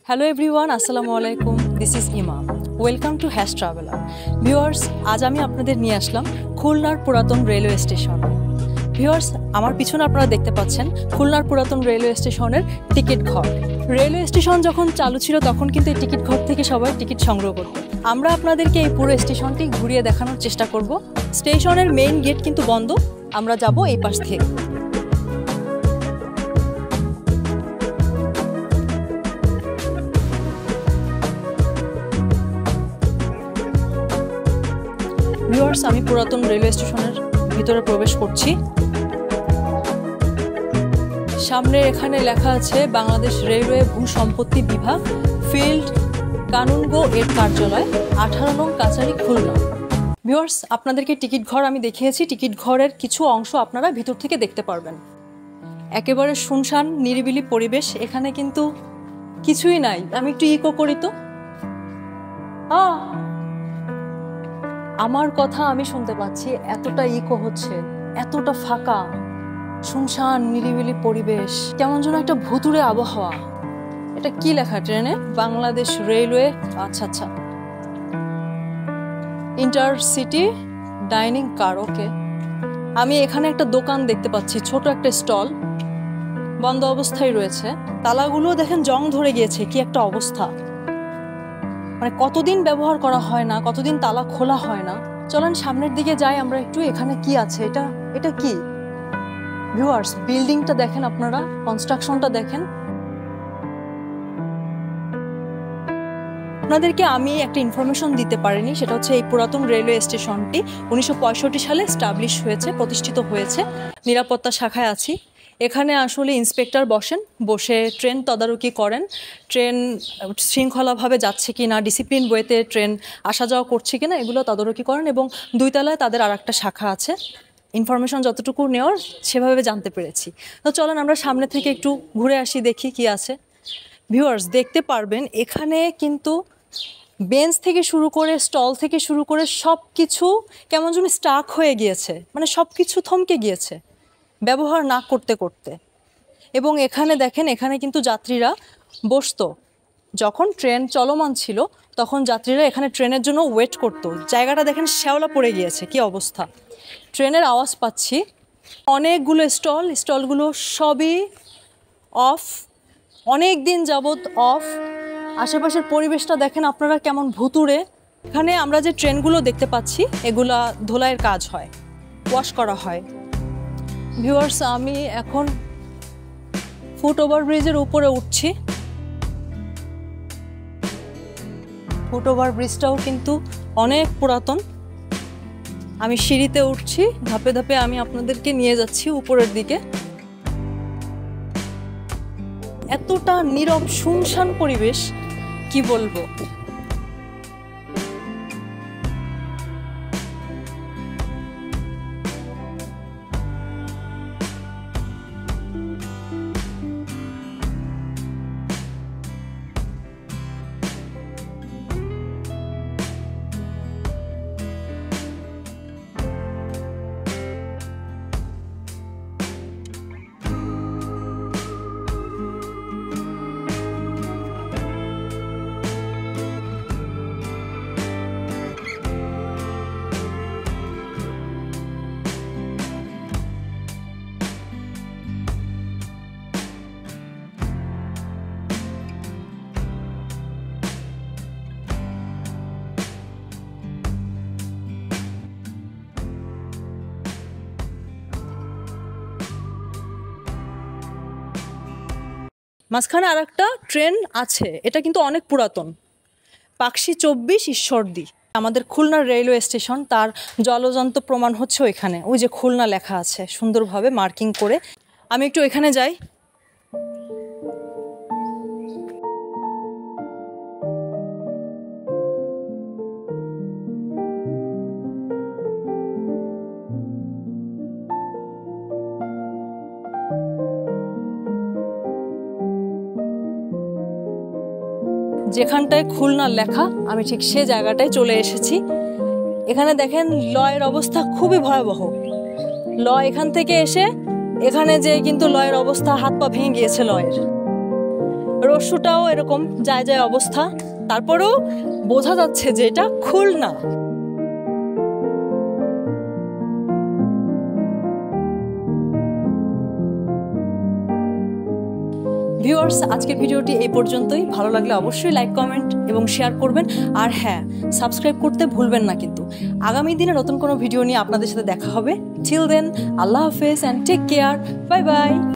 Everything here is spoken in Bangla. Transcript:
হ্যালো এভরিওয়ান, আসসালামু আলাইকুম। দিস ইজ ইমা। Welcome to hash traveller. Viewers, আজ আমি আপনাদের নিয়ে আসলাম খুলনার পুরাতন রেলওয়ে স্টেশন। ভিউয়ার্স, আমার পিছনে আপনারা দেখতে পাচ্ছেন খুলনার পুরাতন রেলওয়ে স্টেশনের টিকিট ঘর। রেলওয়ে স্টেশন যখন চালু ছিল তখন কিন্তু এই টিকিট ঘর থেকে সবাই টিকিট সংগ্রহ করত। আমরা আপনাদেরকে এই পুরো স্টেশনটি ঘুরিয়ে দেখানোর চেষ্টা করব। স্টেশনের মেইন গেট কিন্তু বন্ধ, আমরা যাব এই পাশ থেকে। ভিউয়ার্স, আমি পুরাতন রেলওয়ে স্টেশনের ভিতরে প্রবেশ করছি। সামনে এখানে লেখা আছে বাংলাদেশ রেলওয়ে ভূ সম্পত্তি বিভাগ, ফিল্ড কানুনগো এর কার্যালয়, 18 নং কাছারি, খুলনা। ভিউয়ার্স, আপনাদেরকে টিকিট ঘর আমি দেখিয়েছি। টিকিট ঘরের কিছু অংশ আপনারা ভিতর থেকে দেখতে পারবেন। একেবারে শুনশান নিরিবিলি পরিবেশ, এখানে কিন্তু কিছুই নাই। আমি একটু ইকো করি তো। আমার কথা আমি শুনতে পাচ্ছি, এতটা ইকো হচ্ছে, এতটা ফাঁকা, শুনশান নিরিবিলি পরিবেশ, কেমন যেন একটা ভুতুড়ে আবহাওয়া। এটা কি লেখা ট্রেনে? বাংলাদেশ রেলওয়ে। আচ্ছা আচ্ছা, ইন্টারসিটি ডাইনিং কার। ওকে, আমি এখানে একটা দোকান দেখতে পাচ্ছি, ছোট একটা স্টল, বন্ধ অবস্থায় রয়েছে। তালাগুলো দেখেন জং ধরে গিয়েছে, কি একটা অবস্থা। মানে কতদিন ব্যবহার করা হয় না, কতদিন তালা খোলা হয় না। চলেন সামনের দিকে যাই আমরা একটু। এখানে কি আছে? এটা কি? ভিউয়ার্স, বিল্ডিংটা দেখেন আপনারা, কনস্ট্রাকশনটা দেখেন। আপনাদেরকে আমি একটা ইনফরমেশন দিতে পারিনি, সেটা হচ্ছে এই পুরাতন রেলওয়ে স্টেশনটি 1965 সালে স্টাবলিশ হয়েছে, প্রতিষ্ঠিত হয়েছে। নিরাপত্তা শাখায় আছি। এখানে আসলে ইন্সপেক্টর বসে ট্রেন তদারকি করেন, ট্রেন শৃঙ্খলাভাবে যাচ্ছে কি না, ডিসিপ্লিন ওয়েতে ট্রেন আসা যাওয়া করছে কিনা, এগুলো তদারকি করেন। এবং 2 তলায় তাদের আরেকটা শাখা আছে। ইনফরমেশন যতটুকু নেওয়ার সেভাবে জানতে পেরেছি। তো চলেন আমরা সামনে থেকে একটু ঘুরে আসি, দেখি কি আছে। ভিউয়ার্স, দেখতে পারবেন এখানে কিন্তু বেঞ্চ থেকে শুরু করে, স্টল থেকে শুরু করে সব কিছু কেমন যেন স্টাক হয়ে গিয়েছে, মানে সব কিছু থমকে গিয়েছে ব্যবহার না করতে করতে। এবং এখানে দেখেন, এখানে কিন্তু যাত্রীরা বসতো যখন ট্রেন চলমান ছিল, তখন যাত্রীরা এখানে ট্রেনের জন্য ওয়েট করতো। জায়গাটা দেখেন শ্যাওলা পড়ে গিয়েছে, কি অবস্থা। ট্রেনের আওয়াজ পাচ্ছি। অনেকগুলো স্টলগুলো সবই অফ, অনেক দিন যাবৎ অফ। আশেপাশের পরিবেশটা দেখেন আপনারা কেমন ভুতুড়ে। এখানে আমরা যে ট্রেনগুলো দেখতে পাচ্ছি, এগুলা ধোলাইয়ের কাজ হয়, ওয়াশ করা হয়। ভিউয়ার্স, আমি এখন ফুট ওভারব্রিজের উপরে উঠছি। ফুট ওভারব্রিজটাও কিন্তু অনেক পুরাতন। আমি সিঁড়িতে উঠছি, ধাপে ধাপে আমি আপনাদেরকে নিয়ে যাচ্ছি উপরের দিকে। এতটা নীরব শুনশান পরিবেশ, কি বলবো। মাঝখানে আর একটা ট্রেন আছে, এটা কিন্তু অনেক পুরাতন, পাকশি 24 ঈশ্বরদী। আমাদের খুলনার রেলওয়ে স্টেশন, তার জলজন্ত প্রমাণ হচ্ছে ওইখানে, ওই যে খুলনা লেখা আছে সুন্দরভাবে মার্কিং করে। আমি একটু এখানে যাই। যেখানটায় খুলনা লেখা, আমি ঠিক সে জায়গাটায় চলে এসেছি। এখানে দেখেন লয়ের অবস্থা খুবই ভয়াবহ। ল এখান থেকে এসে এখানে যে কিন্তু লয়ের অবস্থা, হাত পা ভেঙে গিয়েছে লয়ের। রস্যুটাও এরকম যায় যায় অবস্থা, তারপরেও বোঝা যাচ্ছে যে এটা খুলনা। ভিউয়ার্স, আজকের ভিডিওটি এই পর্যন্তই। ভালো লাগলে অবশ্যই লাইক, কমেন্ট এবং শেয়ার করবেন। আর হ্যাঁ, সাবস্ক্রাইব করতে ভুলবেন না কিন্তু। আগামী দিনে নতুন কোনো ভিডিও নিয়ে আপনাদের সাথে দেখা হবে। টিল দেন, আল্লাহ হাফেজ and take care. Bye by.